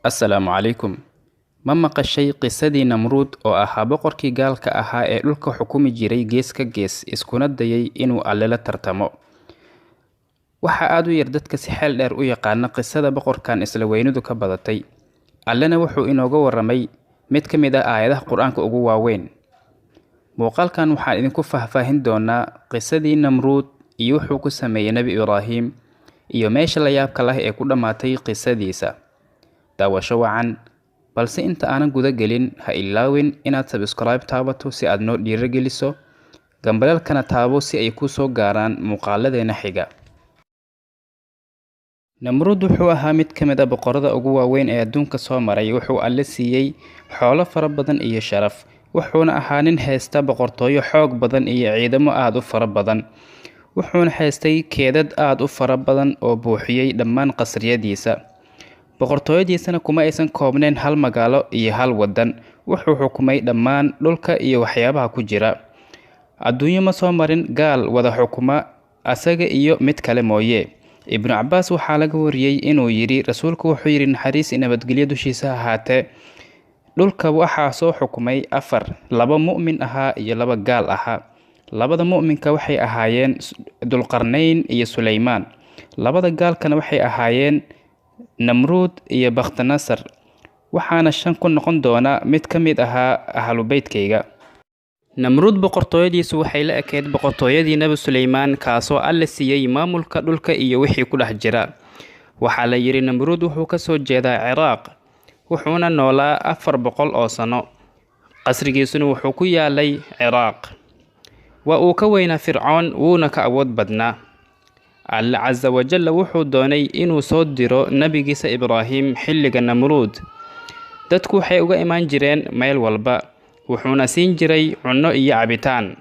Assalaamu calaykum. Ma maqashay qisadii Namruud oo ahaa boqorkii gaalka ahaa ee dhulka xukumi jiray gees ka gees iskuna dayay inuu Alle la tartamo? Waxa aad u yar dadka si xeel dheer u yaqaana qisada boqorkan isla weynidu ka badatay. Allena wuxuu inooga warramay mid ka mid ah aayadaha Qur'aanka ugu waaweyn. Muuqaalkan waxaan idinku faahfaahin doonaa qisadii Namruud iyo wuxuu ku sameeyay Nabi Ibraahim iyo meesha la yaabka leh ee ku dhammaatay qisadiisa. Daawasho wacan, balse inta aanan guda gelin ha ilaawin inaad subscribe taabato si aad noo dhiirigeliso, gambalelkana taabo si ay kuu soo gaaraan muuqaaladeena xiga. Namruud wuxuu ahaa mid ka mid ah boqorada ugu waaweyn ee adduunka soo maray. Wuxuu Alle siiyey xoolo fara badan iyo sharaf, wuxuuna ahaa nin haysta boqortooyo xoog badan iyo ciidamo aad u fara badan. Wuxuuna haystay keedad aad u fara badan oo buuxiyey dhammaan qasriyadiisa. Boqortooyadiisana kuma aysan koobnayn hal magaalo iyo hal waddan. Wuxuu xukumay dhammaan dhulka iyo waxyaabaha ku jira. Adduunyo ma soo marin gaal wada xukuma asaga iyo mid kale mooye. Ibnu Cabbaas waxaa laga wariyey inuu yidhi rasuulku wuxuu yidhi naxariis iyo nabadgelyo dushiisa ahaatee, dhulka waxaa soo xukumay afar, laba mu'min ahaa iyo laba gaal ahaa. Labada mu'minka waxay ahaayeen Dulqarnayn iyo Suleymaan. Labada gaalkana waxay ahaayeen Namruud iyo Bakhtinasar. Waxaana shan ku noqon doona mid ka mid ahaa ahlu beytkayga. Namruud boqortooyadiisu waxay la ekeyd boqortooyadii Nabi Suleymaan, kaasoo Alle siiyey maamulka dhulka iyo wixii ku dhex jira. Waxaa la yidhi Namruud wuxuu ka soo jeedaa Ciraaq, wuxuuna noolaa 400 oo sano. Qasrigiisuna wuxuu ku yaalay Ciraaq. Waa uu ka weynaa Fircoon, wuuna ka awood badnaa. Alle Casa wa Jalla wuxuu doonay inuu soo diro nabigiisa Ibraahim xilliga Namruud. Dadku waxay uga imaan jireen meel walba, wuxuuna siin jiray cunno iyo cabitaan.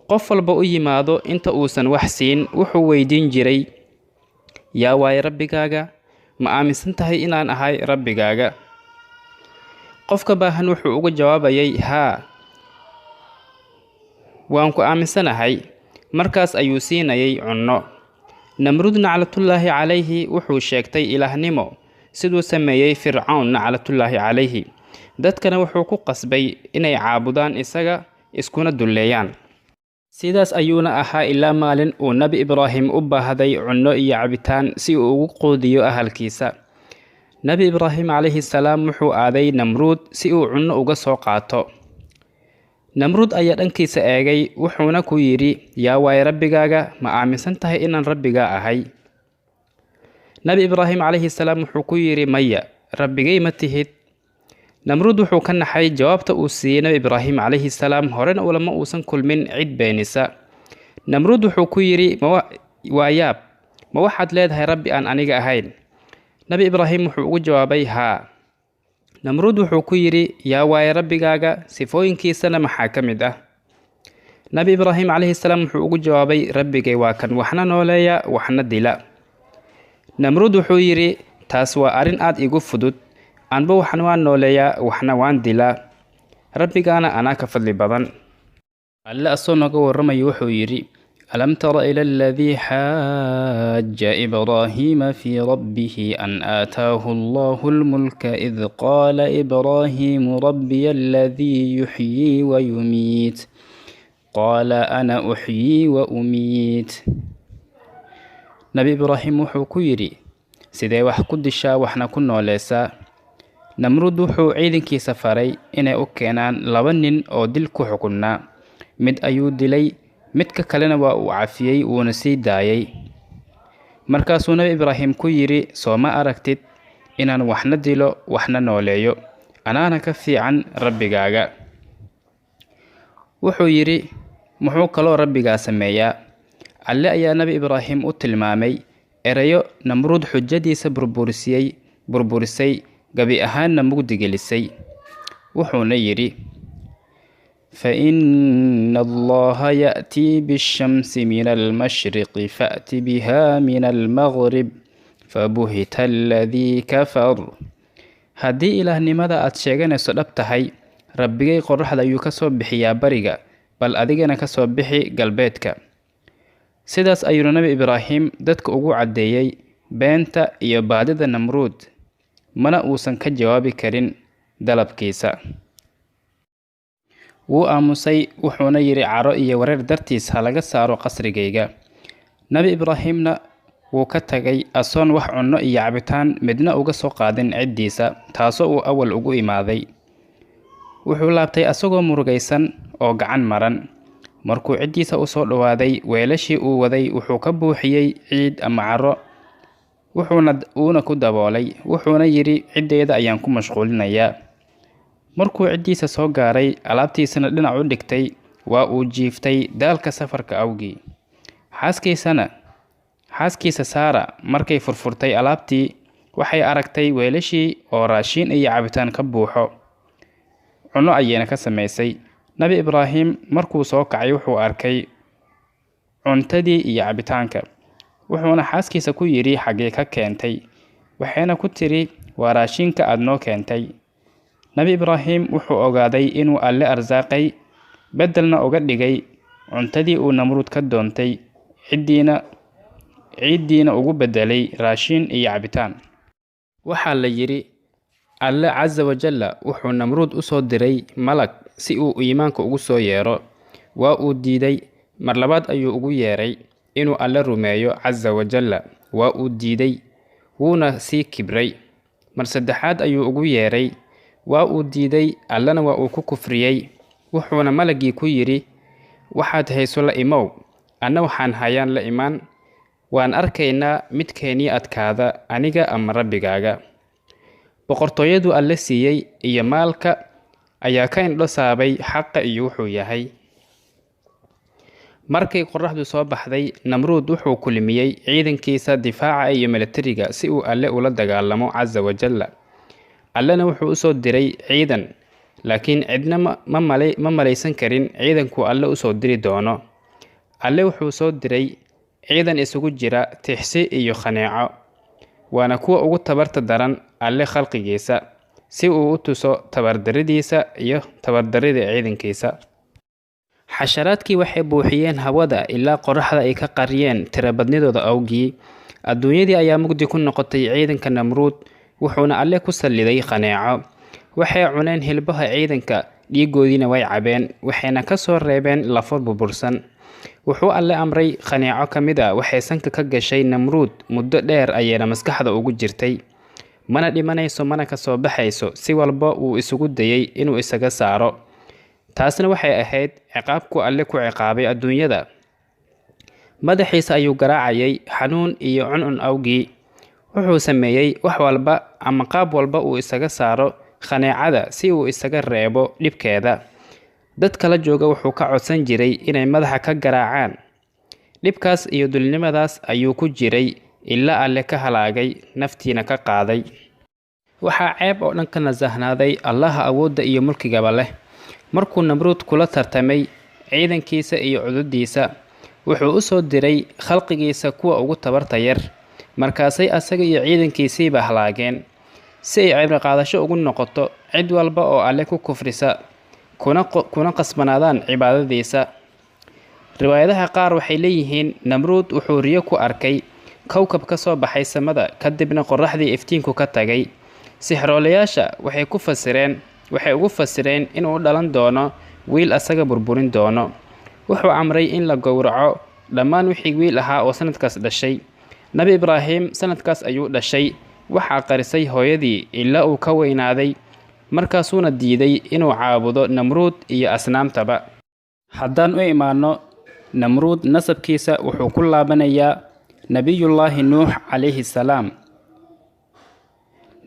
Qof walba u yimaado inta uusan wax siin, wuxuu weydiin jiray, yaa waay rabbigaaga? Ma aaminsan tahay inaan ahay rabbigaaga? Qofka baahan wuxuu uga jawaabayay, haa, waan ku aaminsanahay. Markaas ayuu siinayay cunno. Namruud naclatullaahi calayhi wuxuu sheegtay ilaahnimo, siduu sameeyey Fircoon naclatullaahi calayhi. Dadkana wuxuu ku qasbay inay caabudaan isaga, iskuna dulleeyaan. Sidaas ayuuna ahaa ilaa maalin uu Nabi Ibraahim u baahday cunno iyo cabitaan si uu ugu quudiyo ahalkiisa. Nabi Ibraahim calayhi salaam wuxuu aaday Namruud si uu cunno uga soo qaato. Namruud ayaa dhankiisa eegay, wuxuuna ku yidhi, yaa waay rabbigaaga? Ma aaminsan tahay inaan rabbigaa ahay? Nabi Ibraahim calayhi salaam wuxuu ku yidhi, maya, rabbigay ma tihid. Namruud wuxuu ka naxay jawaabta uu siiyey Nabi Ibraahim calayhi salaam, horena ulama uusan kulmin cid beenisa. Namruud wuxuu ku yidhi, waa yaab, ma waxaad leedahay rabbi aan aniga ahayn? Nabi Ibraahim wuxuu ugu jawaabay, haa. Namruud wuxuu ku yidhi, yaa waay rabbigaaga? Sifooyinkiisana maxaa ka mid ah? Nabi Ibraahim calayhi salaam wuxuu ugu jawaabay, rabbigay waa kan waxna nooleeya waxna dila. Namruud wuxuu yidhi, taas waa arrin aad igu fudud. Anba waxna waan nooleeyaa waxna waan dilaa. Rabbigaana anaa ka fadli badan. Alle asoo nooga warramayo wuxuu yidhi, ألم تر إلى الذي حاج إبراهيم في ربه أن آتاه الله الملك إذ قال إبراهيم ربي الذي يحيي ويميت قال أنا أحيي وأميت. نبي إبراهيم wuxuu ku yidhi, sidee wax ku dishaa waxna ku nooleysaa? Namruud wuxuu ciidankiisa faray inay u keenaan 2 nin oo dil ku xukunnaa. Mid ayuu dilay, midka kalena waa uu cafiyey wuuna sii daayay. Markaasuu Nabi Ibraahim ku yidhi, soo ma aragtid inaan waxna dilo waxna nooleeyo, anaana ka fiican rabbigaaga? Wuxuu yidhi, muxuu kaloo rabbigaa sameeyaa? Alle ayaa Nabi Ibraahim u tilmaamay erayo Namruud xujadiisa burburisay, gabi ahaanna mugdi gelisay. Wuxuuna yidhi, فإن الله يأتي بالشمس من المشرق فأت بها من المغرب فبهت الذي كفر. haddii ilaahnimada aad sheeganayso dhab tahay, rabbigay qorraxda ayuu ka soo bixiyaa bariga, bal adigana ka soo bixi galbeedka. Sidaas ayuu Nabi Ibraahim dadka ugu cadeeyay beenta iyo baadida Namruud. mana uusan ka jawaabi karin dalabkiisa. wuu aamusay wuxuuna yidhi caro iyo wareer dartiis ha laga saaro qasrigayga. Nabi Ibraahimna wuu ka tagay asoon wax cunno iyo cabitaan midna uga soo qaadin ciddiisa, taasoo uu awal ugu imaaday. wuxuu laabtay asagoo murugaysan oo gacan maran. markuu ciddiisa u soo dhawaaday, weelashii uu waday wuxuu ka buuxiyey ciid ama caro, wuuna ku daboolay, wuxuuna yidhi ciddeyda ayaan ku mashquulinayaa. markuu ciddiisa soo gaaray, alaabtiisana dhinac u dhigtay, waa uu jiiftay daalka safarka awgii. xaaskiisa Saara markay furfurtay alaabtii, waxay aragtay weelashii oo raashin iyo cabitaan ka buuxo, cunno ayayna ka samaysay. Nabi Ibraahim markuu soo kacay wuxuu arkay cuntadii iyo cabitaanka, wuxuuna xaaskiisa ku yidhi xaggee ka keentay. waxayna ku tiri waa raashinka aad noo keentay. Nabi Ibraahim wuxuu ogaaday inuu Alle arsaaqay, beddelna uga dhigay cuntadii uu Namruud ka doontay, ciiddiina ugu beddelay raashin iyo cabitaan. waxaa la yidhi Alle Casa Wajalla wuxuu Namruud u soo diray malag si uu iimaanka ugu soo yeero. waa uu diiday. mar labaad ayuu ugu yeeray inuu Alle rumeeyo Casa Wajalla. waa uu diiday, wuuna sii kibray. mar saddexaad ayuu ugu yeeray. waa uu diiday, Allana waa uu ku kufriyey. wuxuuna malagii ku yidhi, waxaad hayso la imow, anna waxaan hayaan la imaan. waan arkaynaa midkeennii adkaada, aniga ama rabbigaaga. boqortooyadu Alle siiyey iyo maalka ayaa ka indho saabay xaqa iyo wuxuu yahay. markay qorraxdu soo baxday, Namruud wuxuu kulmiyey ciidankiisa difaaca iyo militariga si uu Alle ula dagaalamo Casa Wajalla. Allena wuxuu u soo diray ciidan, laakiin cidna ma malaysan karin ciidankuu Alle u soo diri doono. Alle wuxuu soo diray ciidan isugu jira tixsi iyo khaneeco, waana kuwa ugu tabarta daran Alle khalqigiisa, si uu u tuso tabardarridiisa iyo tabardarrida ciidankiisa. xasharaadkii waxay buuxiyeen hawada ilaa qorraxda ay ka qariyeen tirabadnidooda awgii. adduunyadii ayaa mugdi ku noqotay ciidanka Namruud, wuxuuna Alle ku salliday khaneeco. waxay cuneen hilbaha ciidanka, dhiigoodiina way cabeen, waxayna ka soo reebeen lafo burbursan. wuxuu Alle amray khaneeco ka mid a waxay sanka ka gashay Namruud, muddo dheer ayayna maskaxda ugu jirtay. mana dhimanayso mana ka soo baxayso, si walba uu isugu dayay inuu isaga saaro. taasna waxay ahayd ciqaabku Alle ku ciqaabay adduunyada. madaxiisa ayuu garaacayay xanuun iyo cuncun awgii. wuxuu sameeyey wax walba ama qaab walba uu isaga saaro khaneecada si uu isaga reebo dhibkeeda. dadka la jooga wuxuu ka codsan jiray inay madaxa ka garaacaan. dhibkaas iyo dulnimadaas ayuu ku jiray ilaa Alle ka halaagay, naftiina ka qaaday. waxaa ceeb oo dhan ka nasahnaaday Allaha awoodda iyo mulkigaba leh. markuu Namruud kula tartamay ciidankiisa iyo cududdiisa, wuxuu u soo diray khalqigiisa kuwa ugu tabarta yar. markaasay asaga iyo ciidankiisiiba halaageen, si ay cibro qaadasho ugu noqoto cid walba oo Alle ku kufrisa kuna qasbanaadaan cibaadadiisa. riwaayadaha qaar waxay leeyihiin Namruud wuxuu riyo ku arkay kowkab ka soo baxay samada, kadibna qorraxdii iftiinku ka tagay. sixroolayaasha waxay ugu fasireen inuu dhalan doono wiil asaga burburin doono. wuxuu amray in la gowraco dhammaan wixii wiil ahaa oo sanadkaas dhashay. Nabi Ibraahim sanadkaas ayuu dhashay. waxaa qarisay hooyadii ilaa uu ka weynaaday, markaasuuna diiday inuu caabudo Namruud iyo asnaamtaba. haddaan u imaano Namruud, nasabkiisa wuxuu ku laabanayaa Nabiyullaahi Nuux calayhi salaam.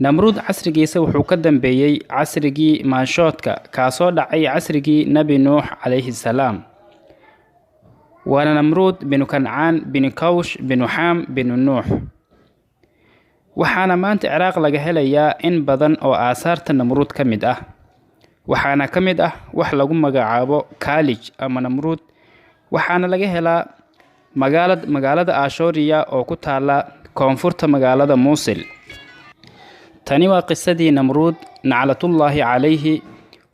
Namruud casrigiisa wuxuu ka dambeeyey casrigii maanshoodka, kaasoo dhacay casrigii Nabi Nuux calayhi salaam. waana Namruud binu Kancaan binu Kawsh binu Xaam binu Nuux. waxaana maanta Ciraaq laga helayaa in badan oo aasaarta Namruud ka mid ah. waxaana ka mid ah wax lagu magacaabo Kaalij ama Namruud. waxaana laga helaa magaalada Ashoriya oo ku taala koonfurta magaalada Muusil. tani waa qisadii Namruud naclatullaahi calayhi,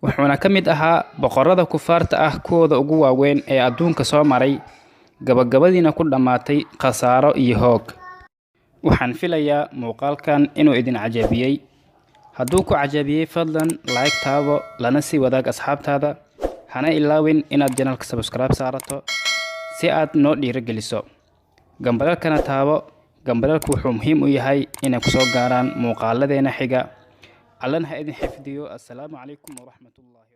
wuxuuna ka mid ahaa boqorada kufaarta ah kuwooda ugu waaweyn ee adduunka soo maray, gabagabadiina ku dhammaatay khasaaro iyo hoog. waxaan filayaa muuqaalkan inuu idin cajabiyey. hadduu ku cajabiyey fadlan like taabo lana sii wadaag asxaabtaada hana ilaawin inaad channelka subscribe saarato si aad noo dhiirigeliso gambalelkana taabo gambalelku wuxuu muhiim u yahay inay ku soo gaaraan muuqaaladeena xiga allana ha idin xifdiyo assalaamu calaykum waraxmatullaahi